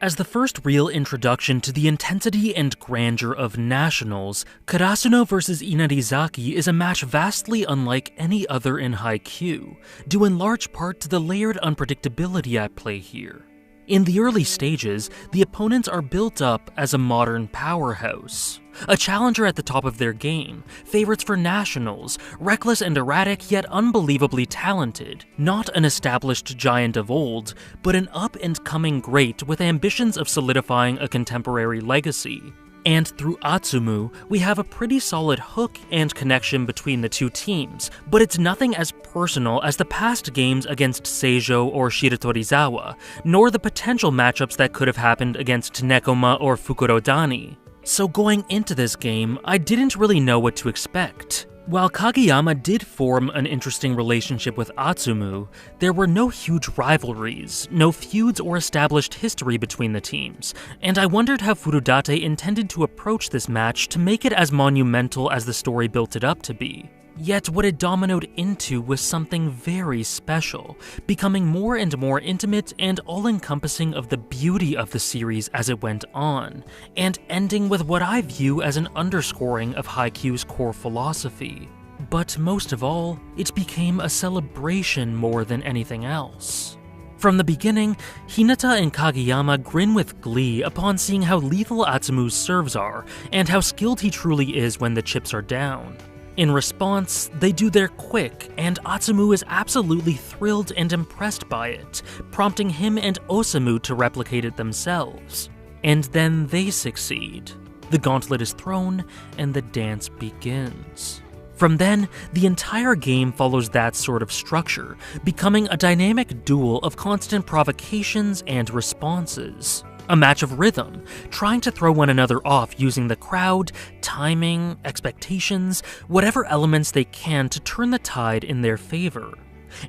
As the first real introduction to the intensity and grandeur of Nationals, Karasuno vs Inarizaki is a match vastly unlike any other in Haikyuu, due in large part to the layered unpredictability at play here. In the early stages, the opponents are built up as a modern powerhouse, a challenger at the top of their game, favorites for nationals, reckless and erratic yet unbelievably talented, not an established giant of old, but an up-and-coming great with ambitions of solidifying a contemporary legacy. And through Atsumu, we have a pretty solid hook and connection between the two teams, but it's nothing as personal as the past games against Seijo or Shiratorizawa, nor the potential matchups that could have happened against Nekoma or Fukurodani. So going into this game, I didn't really know what to expect. While Kageyama did form an interesting relationship with Atsumu, there were no huge rivalries, no feuds or established history between the teams, and I wondered how Furudate intended to approach this match to make it as monumental as the story built it up to be. Yet what it dominoed into was something very special, becoming more and more intimate and all-encompassing of the beauty of the series as it went on, and ending with what I view as an underscoring of Haikyuu's core philosophy. But most of all, it became a celebration more than anything else. From the beginning, Hinata and Kageyama grin with glee upon seeing how lethal Atsumu's serves are, and how skilled he truly is when the chips are down. In response, they do their quick, and Atsumu is absolutely thrilled and impressed by it, prompting him and Osamu to replicate it themselves. And then they succeed. The gauntlet is thrown, and the dance begins. From then, the entire game follows that sort of structure, becoming a dynamic duel of constant provocations and responses. A match of rhythm, trying to throw one another off using the crowd, timing, expectations, whatever elements they can to turn the tide in their favor.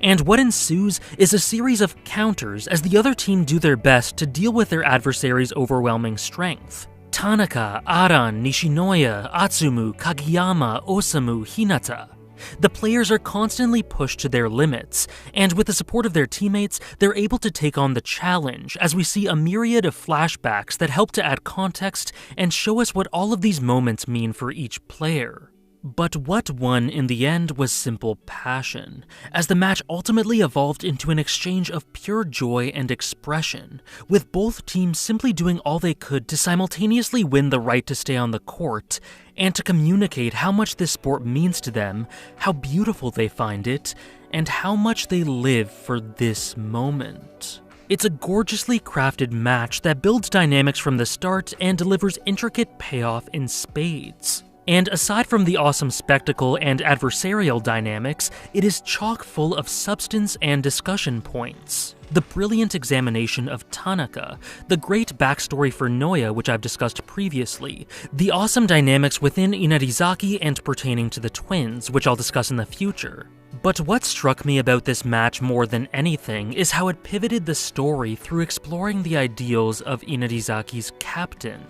And what ensues is a series of counters as the other team do their best to deal with their adversary's overwhelming strength. Tanaka, Aran, Nishinoya, Atsumu, Kageyama, Osamu, Hinata. The players are constantly pushed to their limits, and with the support of their teammates, they're able to take on the challenge as we see a myriad of flashbacks that help to add context and show us what all of these moments mean for each player. But what won in the end was simple passion, as the match ultimately evolved into an exchange of pure joy and expression, with both teams simply doing all they could to simultaneously win the right to stay on the court, and to communicate how much this sport means to them, how beautiful they find it, and how much they live for this moment. It's a gorgeously crafted match that builds dynamics from the start and delivers intricate payoff in spades. And aside from the awesome spectacle and adversarial dynamics, it is chock full of substance and discussion points. The brilliant examination of Tanaka, the great backstory for Noya which I've discussed previously, the awesome dynamics within Inarizaki and pertaining to the twins, which I'll discuss in the future. But what struck me about this match more than anything is how it pivoted the story through exploring the ideals of Inarizaki's captain.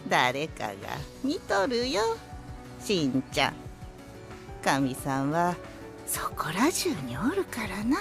誰かが見とるよ、しんちゃん。神さんはそこら中におるからな。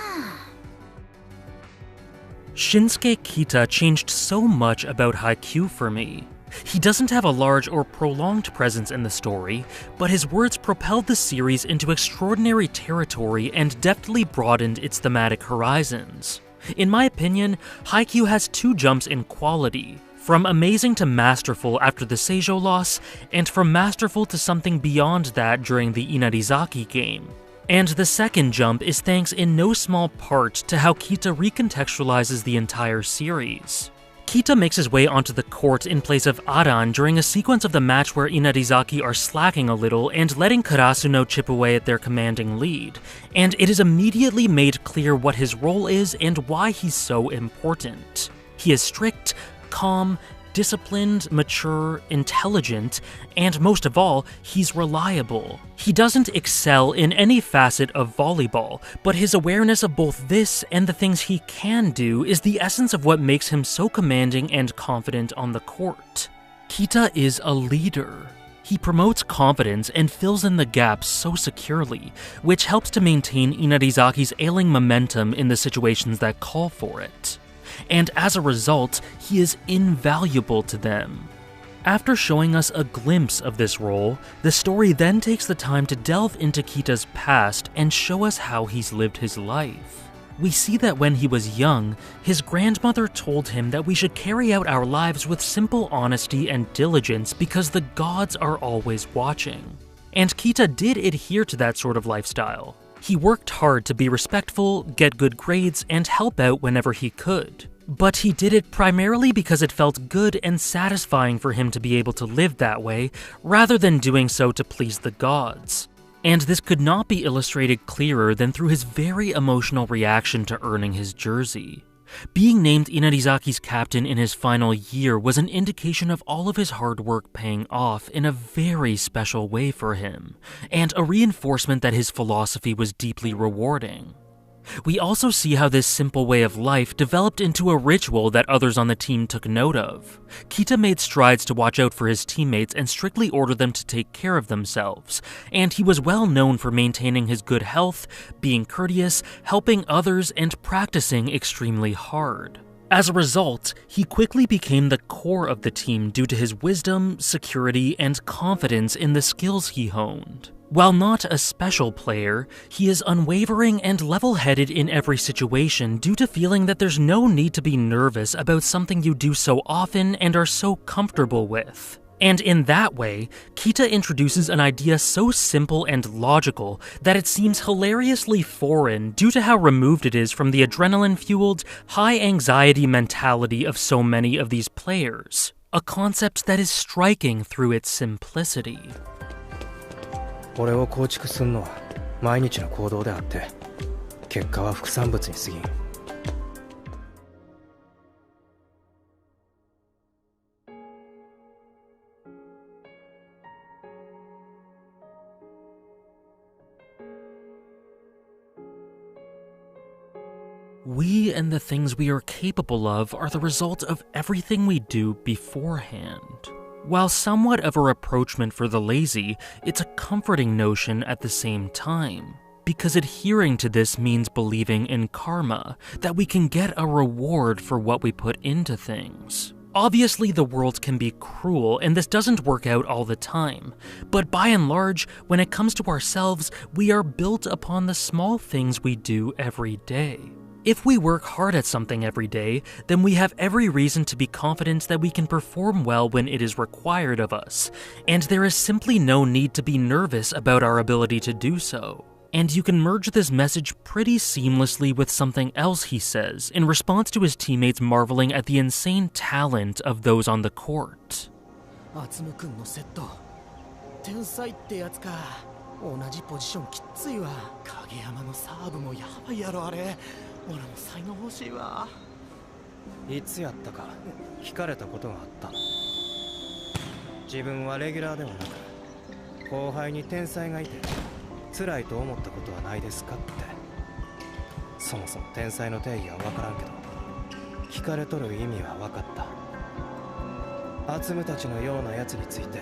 Shinsuke Kita changed so much about Haikyuu for me. He doesn't have a large or prolonged presence in the story, but his words propelled the series into extraordinary territory and deftly broadened its thematic horizons. In my opinion, Haikyuu has two jumps in quality. From amazing to masterful after the Seijo loss, and from masterful to something beyond that during the Inarizaki game. And the second jump is thanks in no small part to how Kita recontextualizes the entire series. Kita makes his way onto the court in place of Aran during a sequence of the match where Inarizaki are slacking a little and letting Karasuno chip away at their commanding lead, and it is immediately made clear what his role is and why he's so important. He is strict, calm, disciplined, mature, intelligent, and most of all, he's reliable. He doesn't excel in any facet of volleyball, but his awareness of both this and the things he can do is the essence of what makes him so commanding and confident on the court. Kita is a leader. He promotes confidence and fills in the gaps so securely, which helps to maintain Inarizaki's ailing momentum in the situations that call for it. and as a result, he is invaluable to them. After showing us a glimpse of this role, the story then takes the time to delve into Kita's past and show us how he's lived his life. We see that when he was young, his grandmother told him that we should carry out our lives with simple honesty and diligence because the gods are always watching. And Kita did adhere to that sort of lifestyle. He worked hard to be respectful, get good grades, and help out whenever he could. But he did it primarily because it felt good and satisfying for him to be able to live that way, rather than doing so to please the gods. And this could not be illustrated clearer than through his very emotional reaction to earning his jersey. Being named Inarizaki's captain in his final year was an indication of all of his hard work paying off in a very special way for him, and a reinforcement that his philosophy was deeply rewarding. We also see how this simple way of life developed into a ritual that others on the team took note of. Kita made strides to watch out for his teammates and strictly order them to take care of themselves, and he was well known for maintaining his good health, being courteous, helping others, and practicing extremely hard. As a result, he quickly became the core of the team due to his wisdom, security, and confidence in the skills he honed. While not a special player, he is unwavering and level-headed in every situation due to feeling that there's no need to be nervous about something you do so often and are so comfortable with. And in that way, Kita introduces an idea so simple and logical that it seems hilariously foreign due to how removed it is from the adrenaline-fueled, high-anxiety mentality of so many of these players. A concept that is striking through its simplicity. 俺を構築するのは毎日の行動であって結果は副産物に過ぎん We and the things we are capable of are the result of everything we do beforehand. While somewhat of a reproachment for the lazy, it's a comforting notion at the same time, because adhering to this means believing in karma, that we can get a reward for what we put into things. Obviously, the world can be cruel, and this doesn't work out all the time, but by and large, when it comes to ourselves, we are built upon the small things we do every day. If we work hard at something every day, then we have every reason to be confident that we can perform well when it is required of us, and there is simply no need to be nervous about our ability to do so. And you can merge this message pretty seamlessly with something else he says in response to his teammates marveling at the insane talent of those on the court. 同じポジションきついわ。影山のサーブもやばいやろあれ。俺も才能欲しいわ。いつやったか聞かれたことがあった。自分はレギュラーではなく後輩に天才がいて辛いと思ったことはないですかって。そもそも天才の定義は分からんけど聞かれとる意味は分かった。アツムたちのようなやつについて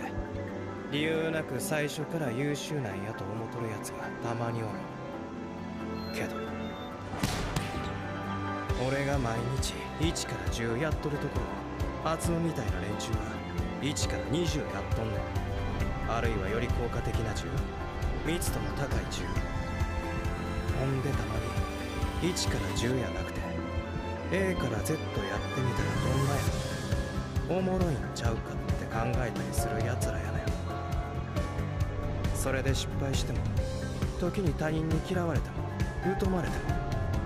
理由なく最初から優秀なんやと思っとるやつがたまにおるけど俺が毎日1から10やっとるところアツムみたいな連中は1から20やっとんねん。あるいはより効果的な10密度の高い10ほんでたまに1から10やなくて A から Z やってみたらどんなやおもろいんちゃうかって考えたりするやつらやねん。それで失敗しても時に他人に嫌われても疎まれて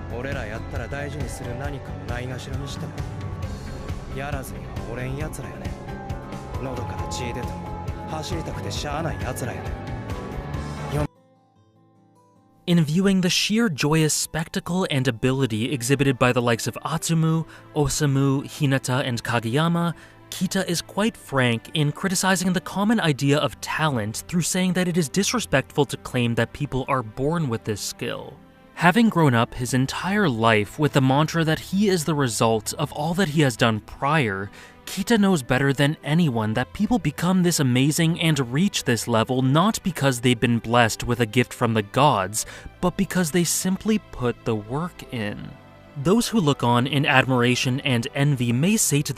も俺らやったら大事にする何かをないがしろにしてもやらずにはおれんやつらやねん。喉から血出ても走りたくてしゃあないやつらやねん。In viewing the sheer joyous spectacle and ability exhibited by the likes of Atsumu, Osamu, Hinata, and Kageyama, Kita is quite frank in criticizing the common idea of talent through saying that it is disrespectful to claim that people are born with this skill. Having grown up his entire life with the mantra that he is the result of all that he has done prior, Kita knows better than anyone that people become this amazing and reach this level not because they've been blessed with a gift from the gods, but because they simply put the work in. Those who look on in admiration and envy may say to